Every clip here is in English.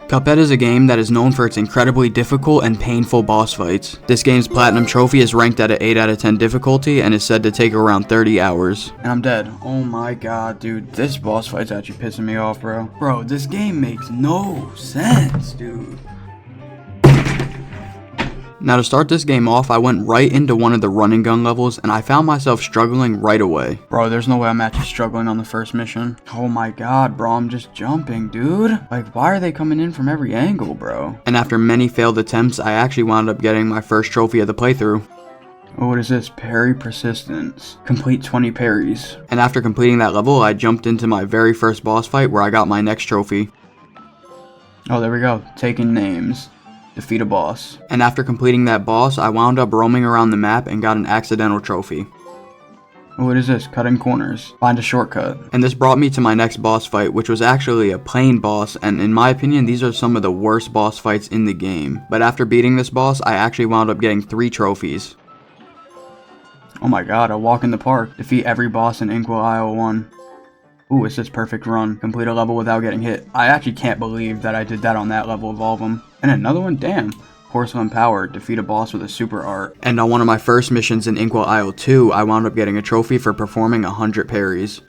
Cuphead is a game that is known for its incredibly difficult and painful boss fights. This game's platinum trophy is ranked at an 8 out of 10 difficulty and is said to take around 30 hours. And I'm dead. Oh my god, dude. This boss fight's actually pissing me off, bro. Bro, this game makes no sense, dude. Now to start this game off, I went right into one of the run and gun levels and I found myself struggling right away. Bro, there's no way I'm actually struggling on the first mission. Oh my god, bro, I'm just jumping, dude. Like, why are they coming in from every angle, bro? And after many failed attempts, I actually wound up getting my first trophy of the playthrough. Oh, what is this? Parry persistence. Complete 20 parries. And after completing that level, I jumped into my very first boss fight where I got my next trophy. Oh, there we go. Taking names. Defeat a boss. And after completing that boss, I wound up roaming around the map and got an accidental trophy. What is this? Cutting corners. Find a shortcut. And this brought me to my next boss fight, which was actually a plain boss, and in my opinion, these are some of the worst boss fights in the game. But after beating this boss, I actually wound up getting 3 trophies. Oh my god, a walk in the park. Defeat every boss in Inkwell Isle 1. Ooh, it's this perfect run. Complete a level without getting hit. I actually can't believe that I did that on that level of all of them. And another one? Damn. Porcelain Power. Defeat a boss with a super art. And on one of my first missions in Inkwell Isle 2, I wound up getting a trophy for performing 100 parries.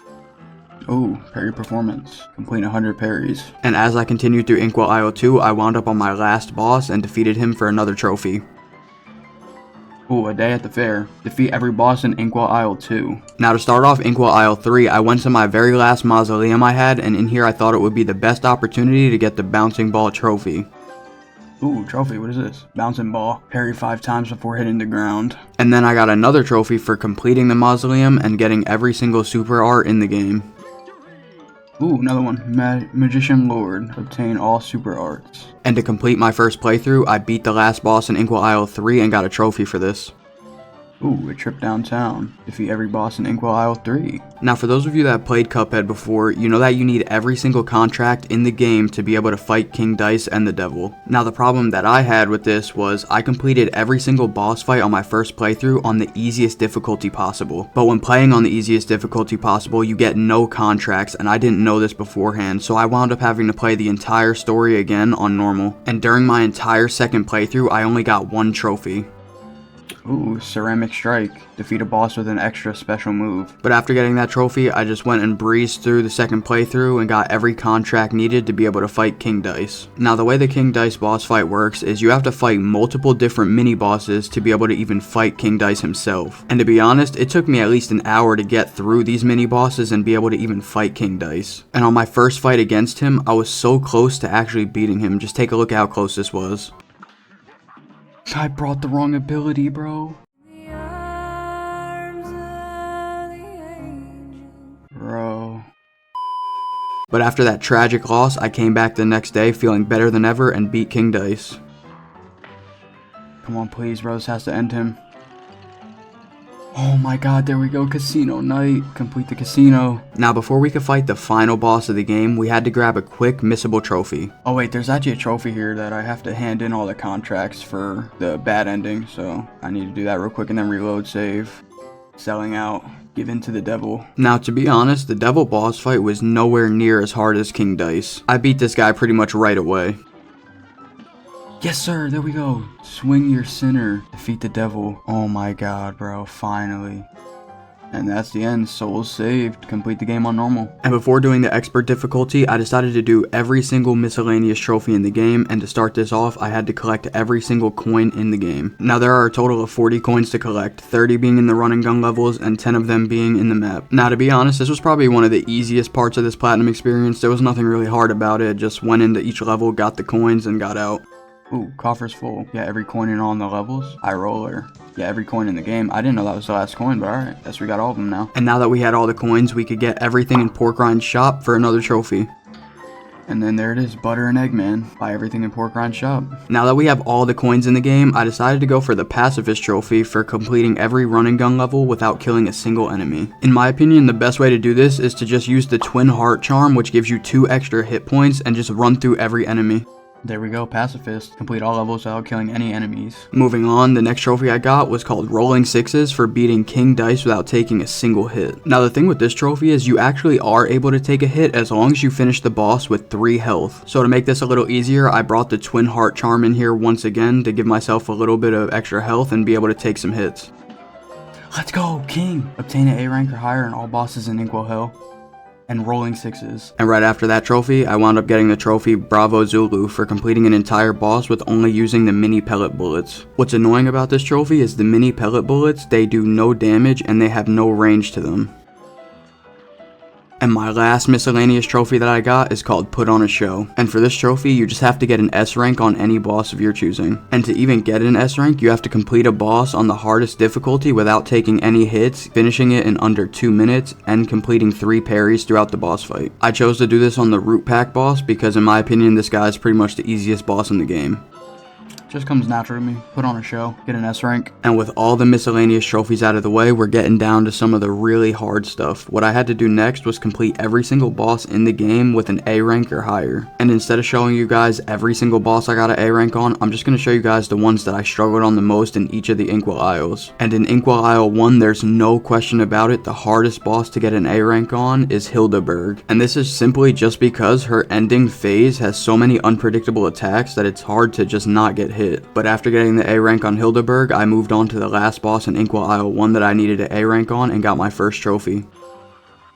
Ooh, parry performance. Complete 100 parries. And as I continued through Inkwell Isle 2, I wound up on my last boss and defeated him for another trophy. Ooh, a day at the fair. Defeat every boss in Inkwell Isle 2. Now to start off Inkwell Isle 3, I went to my very last mausoleum I had, and in here I thought it would be the best opportunity to get the bouncing ball trophy. Ooh, trophy, what is this? Bouncing ball. Parry 5 times before hitting the ground. And then I got another trophy for completing the mausoleum and getting every single super art in the game. Ooh, another one. Magician Lord. Obtain all super arts. And to complete my first playthrough, I beat the last boss in Inkwell Isle 3 and got a trophy for this. Ooh, a trip downtown. Defeat every boss in Inkwell Isle 3. Now for those of you that have played Cuphead before, you know that you need every single contract in the game to be able to fight King Dice and the Devil. Now the problem that I had with this was I completed every single boss fight on my first playthrough on the easiest difficulty possible. But when playing on the easiest difficulty possible, you get no contracts, and I didn't know this beforehand, so I wound up having to play the entire story again on normal. And during my entire second playthrough, I only got 1 trophy. Ooh, Ceramic Strike. Defeat a boss with an extra special move. But after getting that trophy, I just went and breezed through the second playthrough and got every contract needed to be able to fight King Dice. Now the way the King Dice boss fight works is you have to fight multiple different mini bosses to be able to even fight King Dice himself. And to be honest, it took me at least an hour to get through these mini bosses and be able to even fight King Dice. And on my first fight against him, I was so close to actually beating him. Just take a look at how close this was. I brought the wrong ability, bro. Bro. But after that tragic loss, I came back the next day feeling better than ever and beat King Dice. Come on, please, bro. This has to end him. Oh my god, there we go, casino night. Complete the casino. Now before we could fight the final boss of the game, we had to grab a quick missable trophy. Oh wait, there's actually a trophy here that I have to hand in all the contracts for the bad ending, so I need to do that real quick and then reload save. Selling out. Give in to the devil. Now to be honest, the devil boss fight was nowhere near as hard as King Dice. I beat this guy pretty much right away. Yes, sir. There we go. Swing your sinner. Defeat the devil. Oh my god, bro. Finally. And that's the end. Souls saved. Complete the game on normal. And before doing the expert difficulty, I decided to do every single miscellaneous trophy in the game. And to start this off, I had to collect every single coin in the game. Now there are a total of 40 coins to collect, 30 being in the run and gun levels and 10 of them being in the map. Now to be honest, this was probably one of the easiest parts of this platinum experience. There was nothing really hard about it. Just went into each level, got the coins, and got out. Ooh, coffer's full. Yeah, every coin in all the levels. High roller. Yeah, every coin in the game. I didn't know that was the last coin, but alright. Guess we got all of them now. And now that we had all the coins, we could get everything in Pork Rind's shop for another trophy. And then there it is, Butter and Eggman. Buy everything in Pork Rind's shop. Now that we have all the coins in the game, I decided to go for the Pacifist trophy for completing every run and gun level without killing a single enemy. In my opinion, the best way to do this is to just use the Twin Heart Charm, which gives you 2 extra hit points, and just run through every enemy. There we go, pacifist. Complete all levels without killing any enemies. Moving on, the next trophy I got was called Rolling Sixes for beating King Dice without taking a single hit. Now the thing with this trophy is you actually are able to take a hit as long as you finish the boss with 3 health. So to make this a little easier, I brought the Twin Heart Charm in here once again to give myself a little bit of extra health and be able to take some hits. Let's go, King! Obtain an A rank or higher on all bosses in Inkwell Hill. And Rolling Sixes. And right after that trophy, I wound up getting the trophy Bravo Zulu for completing an entire boss with only using the mini pellet bullets. What's annoying about this trophy is the mini pellet bullets, they do no damage and they have no range to them. And my last miscellaneous trophy that I got is called Put on a Show. And for this trophy, you just have to get an S rank on any boss of your choosing. And to even get an S rank, you have to complete a boss on the hardest difficulty without taking any hits, finishing it in under 2 minutes, and completing 3 parries throughout the boss fight. I chose to do this on the Root Pack boss because in my opinion, this guy is pretty much the easiest boss in the game. Just comes natural to me. Put on a show, get an S rank. And with all the miscellaneous trophies out of the way, we're getting down to some of the really hard stuff. What I had to do next was complete every single boss in the game with an A rank or higher. And instead of showing you guys every single boss I got an A rank on, I'm just going to show you guys the ones that I struggled on the most in each of the Inkwell Isles. And in Inkwell Isle 1, there's no question about it, the hardest boss to get an A rank on is Hildeberg. And this is simply just because her ending phase has so many unpredictable attacks that it's hard to just not get hit. But after getting the A rank on Hildeberg, I moved on to the last boss in Inkwell Isle 1 that I needed an A rank on and got my first trophy.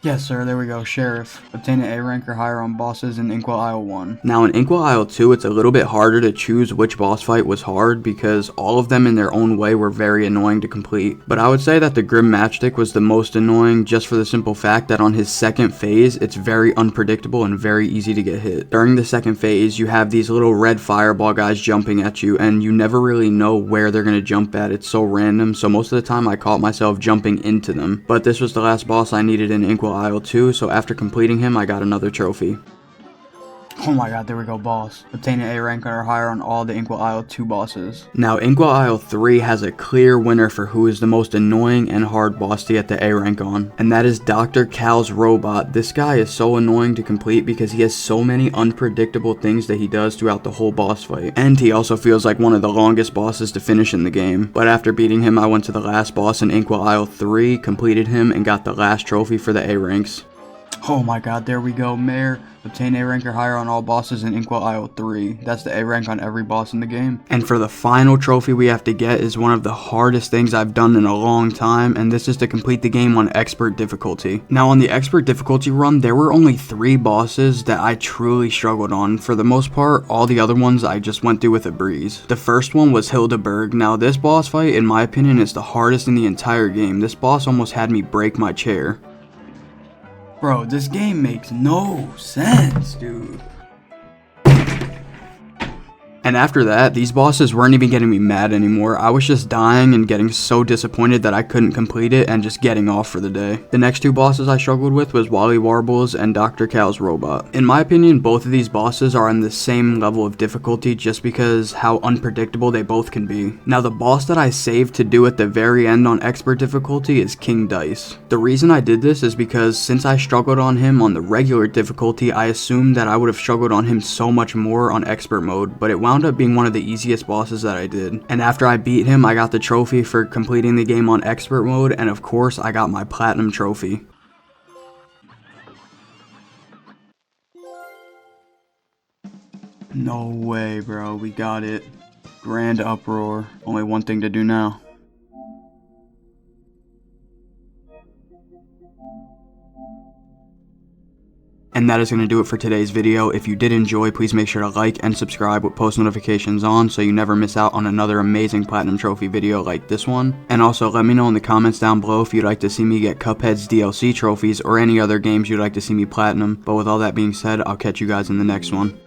Yes sir, there we go, Sheriff. Obtain an A rank or higher on bosses in Inkwell Isle 1. Now in Inkwell Isle 2, it's a little bit harder to choose which boss fight was hard because all of them in their own way were very annoying to complete. But I would say that the Grim Matchstick was the most annoying just for the simple fact that on his second phase, it's very unpredictable and very easy to get hit. During the second phase, you have these little red fireball guys jumping at you and you never really know where they're going to jump at. It's so random, so most of the time I caught myself jumping into them. But this was the last boss I needed in Inkwell Isle 2, so after completing him, I got another trophy. Oh my god, there we go, boss. Obtain an A rank or higher on all the Inkwell Isle 2 bosses. Now, Inkwell Isle 3 has a clear winner for who is the most annoying and hard boss to get the A rank on, and that is Dr. Cal's robot. This guy is so annoying to complete because he has so many unpredictable things that he does throughout the whole boss fight, and he also feels like one of the longest bosses to finish in the game. But after beating him, I went to the last boss in Inkwell Isle 3, completed him, and got the last trophy for the A ranks. Oh my god, there we go, Mayor. Obtain A rank or higher on all bosses in Inkwell Isle 3. That's the A rank on every boss in the game. And for the final trophy we have to get is one of the hardest things I've done in a long time, and this is to complete the game on expert difficulty. Now on the expert difficulty run, there were only 3 bosses that I truly struggled on. For the most part, all the other ones I just went through with a breeze. The first one was Hildeberg. Now this boss fight, in my opinion, is the hardest in the entire game. This boss almost had me break my chair. Bro, this game makes no sense, dude. And after that, these bosses weren't even getting me mad anymore. I was just dying and getting so disappointed that I couldn't complete it and just getting off for the day. The next 2 bosses I struggled with was Wally Warbles and Dr. Cal's robot. In my opinion, both of these bosses are on the same level of difficulty just because how unpredictable they both can be. Now the boss that I saved to do at the very end on expert difficulty is King Dice. The reason I did this is because since I struggled on him on the regular difficulty, I assumed that I would have struggled on him so much more on expert mode, but it wound up being one of the easiest bosses that I did. And after I beat him, I got the trophy for completing the game on expert mode, and of course I got my platinum trophy. No way, bro, we got it. Grand uproar. Only one thing to do now. And that is going to do it for today's video. If you did enjoy, please make sure to like and subscribe with post notifications on so you never miss out on another amazing platinum trophy video like this one. And also let me know in the comments down below if you'd like to see me get Cuphead's DLC trophies or any other games you'd like to see me platinum. But with all that being said, I'll catch you guys in the next one.